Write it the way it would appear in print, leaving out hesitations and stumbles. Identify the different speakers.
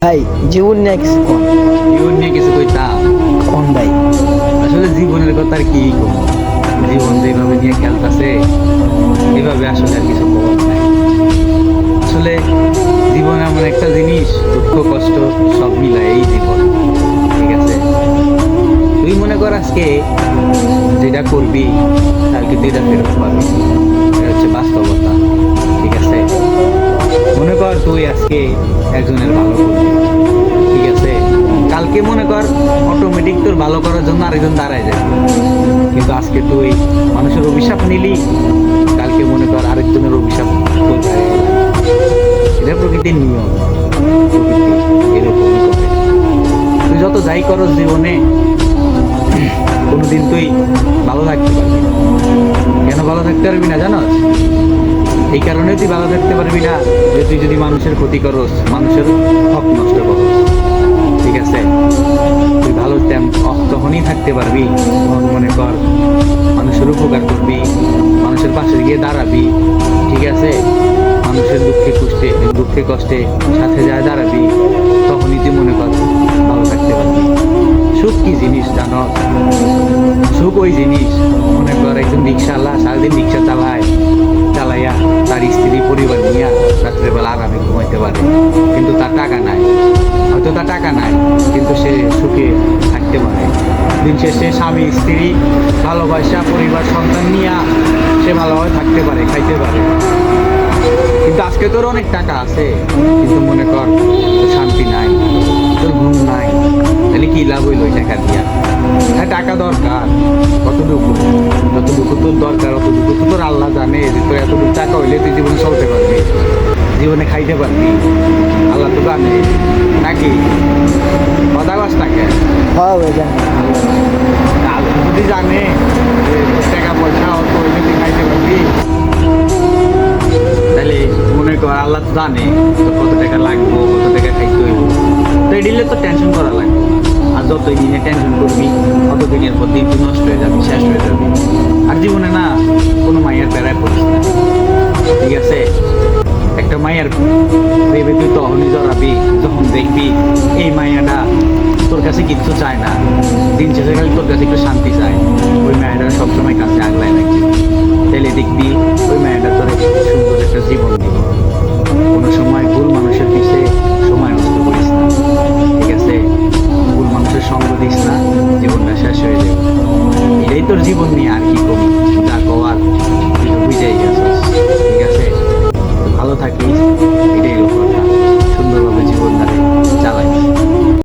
Speaker 1: ভাই জীবন নিয়ে কিছু কোন
Speaker 2: জীবন নিয়ে কিছু কইতাম।
Speaker 1: কোন ভাই?
Speaker 2: আসলে জীবনের কথা আর কি কম, জীবন যেভাবে নিয়ে খেলতেছে এভাবে আসলে আর কিছু করার নাই। আসলে জীবন এমন একটা জিনিস, দুঃখ কষ্ট সব মিলায় এই জীবন। ঠিক আছে, তুই মনে কর আজকে যেটা করবি কালকে তুই এটা ফেরত পাবি, এটা হচ্ছে বাস্তবতা। ঠিক আছে, মনে কর তুই আজকে একজনের ভালো করবি, ঠিক আছে, কালকে মনে কর অটোমেটিক তোর ভালো করার জন্য আরেকজন দাঁড়ায় যাবে। কিন্তু আজকে তুই মানুষের অভিশাপ নিলি, কালকে মনে কর আরেকজনের অভিশাপ তোর গায়ে লাগবে। এটা প্রকৃতির নিয়ম, প্রকৃতি এরকমই করে। তুই যত যাই করস জীবনে কোনোদিন তুই ভালো থাকতে পারবি না। কেন ভালো থাকতে পারবি না জানোস? এই কারণে তুই ভালো থাকতে পারবি না যে তুই যদি মানুষের ক্ষতি করস, মানুষের হক নষ্ট করস। ঠিক আছে, তুই ভালো তখনই থাকতে পারবি তখন মনে কর মানুষের উপকার করবি, মানুষের পাশে গিয়ে দাঁড়াবি। ঠিক আছে, মানুষের দুঃখে কষ্টে সাথে যায় দাঁড়াবি, তখনই তুই মনে কর ভালো থাকতে পারবি। সুখ কি জিনিস জানো? সুখ ওই জিনিস, মনে কর একজন রিক্সাওয়ালা সারাদিন রিক্সা চালাইয়া তার স্ত্রী পরিবার নিয়ে রাত্রেবেলা আরামে ঘুমাইতে পারে, কিন্তু তার টাকা নাই। হয়তো তার টাকা নাই কিন্তু সে সুখে থাকতে পারে। দিন শেষে স্বামী স্ত্রী ভালোবাসা পরিবার সন্তান নিয়ে সে ভালোভাবে থাকতে পারে, খাইতে পারে। কিন্তু আজকে তোর অনেক টাকা আছে কিন্তু মনে কর তোর শান্তি নাই, তোর ঘুম নাই, তাহলে কি লাভ হইল ওই টাকা দিয়া? হ্যাঁ, টাকা দরকার, কতটুকু যতটুকু তোর দরকার অতটুকু তো তোর আল্লাহ জানে যে তোর এতটুকু টাকা হইলে তুই জীবনে চলতে পারবি, জীবনে খাইতে পারবি। আল্লাহ তো জানে নাকি? কথা বাস টাকা
Speaker 1: হ্যাঁ ভাই জানি।
Speaker 2: আল্লাহ যদি জানে যে তোর টাকা পয়সা অত হইলে তুই খাইতে পারবি, তাহলে মনে কর আল্লাহ তো জানে তোর কত টাকা লাগবো, কত টাকা খাইতে হইব। তো এই দিলে তো টেনশন করা লাগবে। আর যতই দিনে টেনশন করবি তত দিনের পর দিন তুই নষ্ট হয়ে যাবি, শেষ হয়ে যাবি। আর জীবনে না কোনো মাইয়ার বেড়ায় পড়িস না। ঠিক আছে, একটা মাইয়ার ভেবে তুই তখনই জড়াবি যখন দেখবি এই মাইয়াটা তোর কাছে কিচ্ছু চায় না, দিন শেষে খালি তোর কাছে একটু